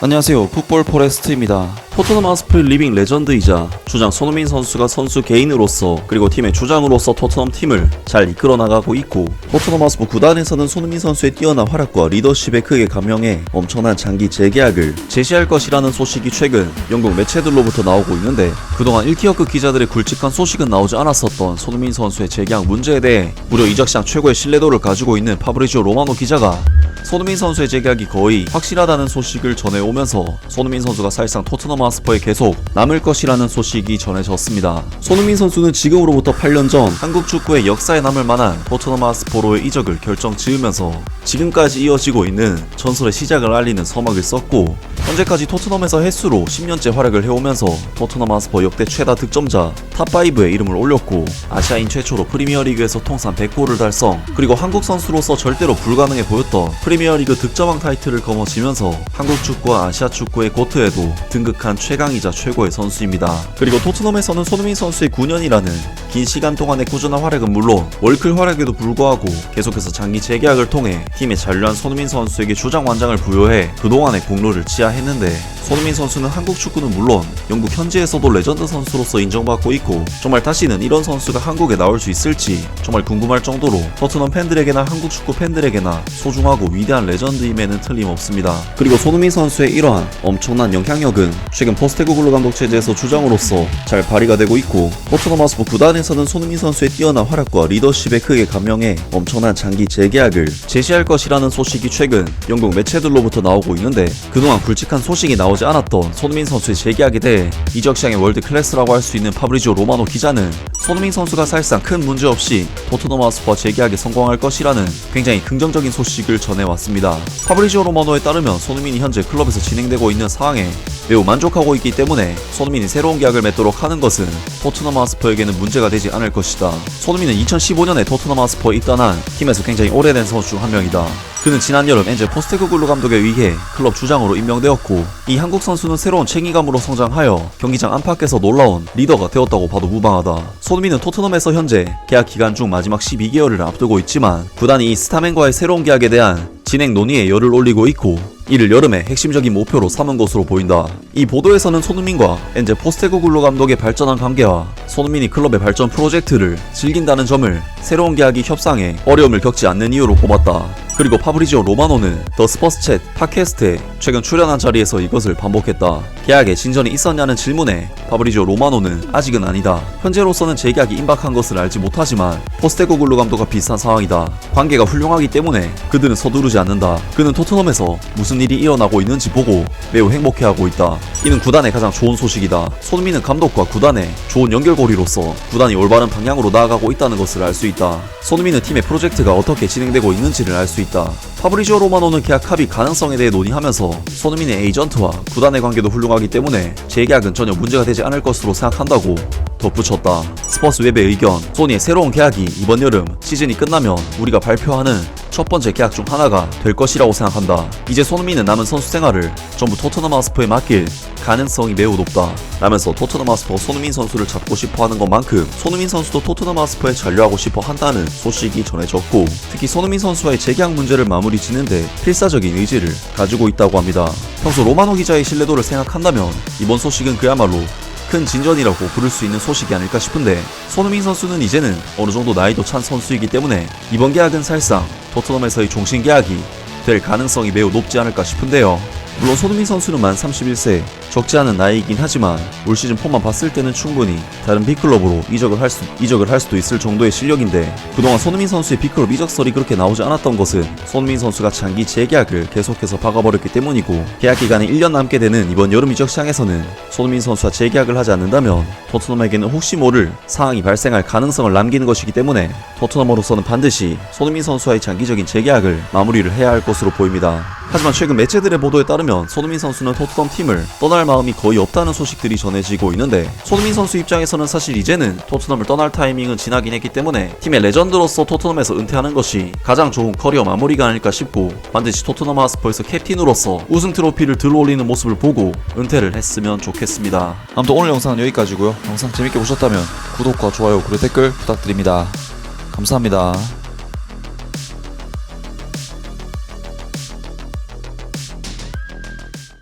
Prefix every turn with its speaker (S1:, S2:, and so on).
S1: 안녕하세요. 풋볼 포레스트입니다. 토트넘 하스퍼의 리빙 레전드이자 주장 손흥민 선수가 선수 개인으로서 그리고 팀의 주장으로서 토트넘 팀을 잘 이끌어 나가고 있고, 토트넘 하스퍼 구단에서는 손흥민 선수의 뛰어난 활약과 리더십에 크게 감명해 엄청난 장기 재계약을 제시할 것이라는 소식이 최근 영국 매체들로부터 나오고 있는데, 그동안 1티어급 기자들의 굵직한 소식은 나오지 않았었던 손흥민 선수의 재계약 문제에 대해 무려 이적 시장 최고의 신뢰도를 가지고 있는 파브리지오 로마노 기자가 손흥민 선수의 재계약이 거의 확실하다는 소식을 전해오면서 손흥민 선수가 사실상 토트넘 하스퍼에 계속 남을 것이라는 소식이 전해졌습니다. 손흥민 선수는 지금으로부터 8년 전 한국 축구의 역사에 남을 만한 토트넘 하스퍼로의 이적을 결정 지으면서 지금까지 이어지고 있는 전설의 시작을 알리는 서막을 썼고, 현재까지 토트넘에서 횟수로 10년째 활약을 해오면서 토트넘 하스퍼 역대 최다 득점자 탑5에 이름을 올렸고, 아시아인 최초로 프리미어리그에서 통산 100골을 달성, 그리고 한국 선수로서 절대로 불가능해 보였던 프리미어리그 득점왕 타이틀을 거머쥐면서 한국 축구와 아시아 축구의 고트에도 등극한 최강이자 최고의 선수입니다. 그리고 토트넘에서는 손흥민 선수의 9년이라는 긴 시간 동안의 꾸준한 활약은 물론 월클 활약에도 불구하고 계속해서 장기 재계약을 통해 팀에 잔류한 손흥민 선수에게 주장 완장을 부여해 그동안의 공로를 치하했는데, 손흥민 선수는 한국 축구는 물론 영국 현지에서도 레전드 선수로서 인정받고 있고, 정말 다시는 이런 선수가 한국에 나올 수 있을지 정말 궁금할 정도로 토트넘 팬들에게나 한국 축구 팬들에게나 소중하고 위대한 레전드임에는 틀림없습니다. 그리고 손흥민 선수의 이러한 엄청난 영향력은 최근 포스테코글루 감독 체제에서 주장으로서 잘 발휘가 되고 있고, 토트넘 하스퍼 구단에서는 손흥민 선수의 뛰어난 활약과 리더십에 크게 감명해 엄청난 장기 재계약을 제시할 것이라는 소식이 최근 영국 매체들로부터 나오고 있는데, 그동안 굵직한 소식이 나오지 않았던 손흥민 선수의 재계약에 대해 이적 시장의 월드 클래스라고 할 수 있는 파브리지오 로마노 기자는 손흥민 선수가 사실상 큰 문제 없이 토트넘 하스퍼 재계약에 성공할 것이라는 굉장히 긍정적인 소식을 전해왔습니다. 파브리지오 로마노에 따르면 손흥민이 현재 클럽에서 진행되고 있는 상황에 매우 만족하고 있기 때문에 손흥민이 새로운 계약을 맺도록 하는 것은 토트넘 하스퍼에게는 문제가 되지 않을 것이다. 손흥민은 2015년에 토트넘 하스퍼에 입단한 팀에서 굉장히 오래된 선수 중 한 명이다. 그는 지난 여름 엔젤 포스테코글루 감독에 의해 클럽 주장으로 임명되었고, 이 한국 선수는 새로운 책임감으로 성장하여 경기장 안팎에서 놀라운 리더가 되었다고 봐도 무방하다. 손흥민은 토트넘에서 현재 계약 기간 중 마지막 12개월을 앞두고 있지만, 구단이 이 스타맨과의 새로운 계약에 대한 진행 논의에 열을 올리고 있고, 이를 여름에 핵심적인 목표로 삼은 것으로 보인다. 이 보도에서는 손흥민과 엔젤 포스테코글루 감독의 발전한 관계와 손흥민이 클럽의 발전 프로젝트를 즐긴다는 점을 새로운 계약이 협상에 어려움을 겪지 않는 이유로 꼽았다. 그리고 파브리지오 로마노는 더 스퍼스챗 팟캐스트에 최근 출연한 자리에서 이것을 반복했다. 계약에 진전이 있었냐는 질문에 파브리지오 로마노는 아직은 아니다. 현재로서는 재계약이 임박한 것을 알지 못하지만 포스테코글루 감독과 비슷한 상황이다. 관계가 훌륭하기 때문에 그들은 서두르지 않는다. 그는 토트넘에서 무슨 일이 일어나고 있는지 보고 매우 행복해하고 있다. 이는 구단의 가장 좋은 소식이다. 손흥민은 감독과 구단의 좋은 연결고리로서 구단이 올바른 방향으로 나아가고 있다는 것을 알 수 있다. 손흥민은 팀의 프로젝트가 어떻게 진행되고 있는지를 알 수 있다. 파브리지오 로마노는 계약 합의 가능성에 대해 논의하면서 손흥민의 에이전트와 구단의 관계도 훌륭하기 때문에 재계약은 전혀 문제가 되지 않을 것으로 생각한다고 덧붙였다. 스퍼스 웹의 의견, 소니의 새로운 계약이 이번 여름 시즌이 끝나면 우리가 발표하는 첫 번째 계약 중 하나가 될 것이라고 생각한다. 이제 손흥민은 남은 선수 생활을 전부 토트넘 하스퍼에 맡길 가능성이 매우 높다. 라면서 토트넘 하스퍼 손흥민 선수를 잡고 싶어 하는 것만큼 손흥민 선수도 토트넘 하스퍼에 잔류하고 싶어 한다는 소식이 전해졌고, 특히 손흥민 선수와의 재계약 문제를 마무리 짓는데 필사적인 의지를 가지고 있다고 합니다. 평소 로마노 기자의 신뢰도를 생각한다면 이번 소식은 그야말로 큰 진전이라고 부를 수 있는 소식이 아닐까 싶은데, 손흥민 선수는 이제는 어느 정도 나이도 찬 선수이기 때문에 이번 계약은 사실상 토트넘에서의 종신 계약이 될 가능성이 매우 높지 않을까 싶은데요. 물론 손흥민 선수는 만 31세, 적지 않은 나이이긴 하지만 올 시즌 폼만 봤을 때는 충분히 다른 빅클럽으로 이적을 할 수도 있을 정도의 실력인데, 그동안 손흥민 선수의 빅클럽 이적설이 그렇게 나오지 않았던 것은 손흥민 선수가 장기 재계약을 계속해서 박아버렸기 때문이고, 계약 기간이 1년 남게 되는 이번 여름 이적 시장에서는 손흥민 선수와 재계약을 하지 않는다면 토트넘에게는 혹시 모를 상황이 발생할 가능성을 남기는 것이기 때문에 토트넘으로서는 반드시 손흥민 선수와의 장기적인 재계약을 마무리를 해야 할 것으로 보입니다. 하지만 최근 매체들의 보도에 따르면 손흥민 선수는 토트넘 팀을 떠날 마음이 거의 없다는 소식들이 전해지고 있는데, 손흥민 선수 입장에서는 사실 이제는 토트넘을 떠날 타이밍은 지나긴 했기 때문에 팀의 레전드로서 토트넘에서 은퇴하는 것이 가장 좋은 커리어 마무리가 아닐까 싶고, 반드시 토트넘 하스퍼에서 캡틴으로서 우승 트로피를 들어올리는 모습을 보고 은퇴를 했으면 좋겠습니다.
S2: 아무튼 오늘 영상은 여기까지고요. 영상 재밌게 보셨다면 구독과 좋아요 그리고 댓글 부탁드립니다. 감사합니다.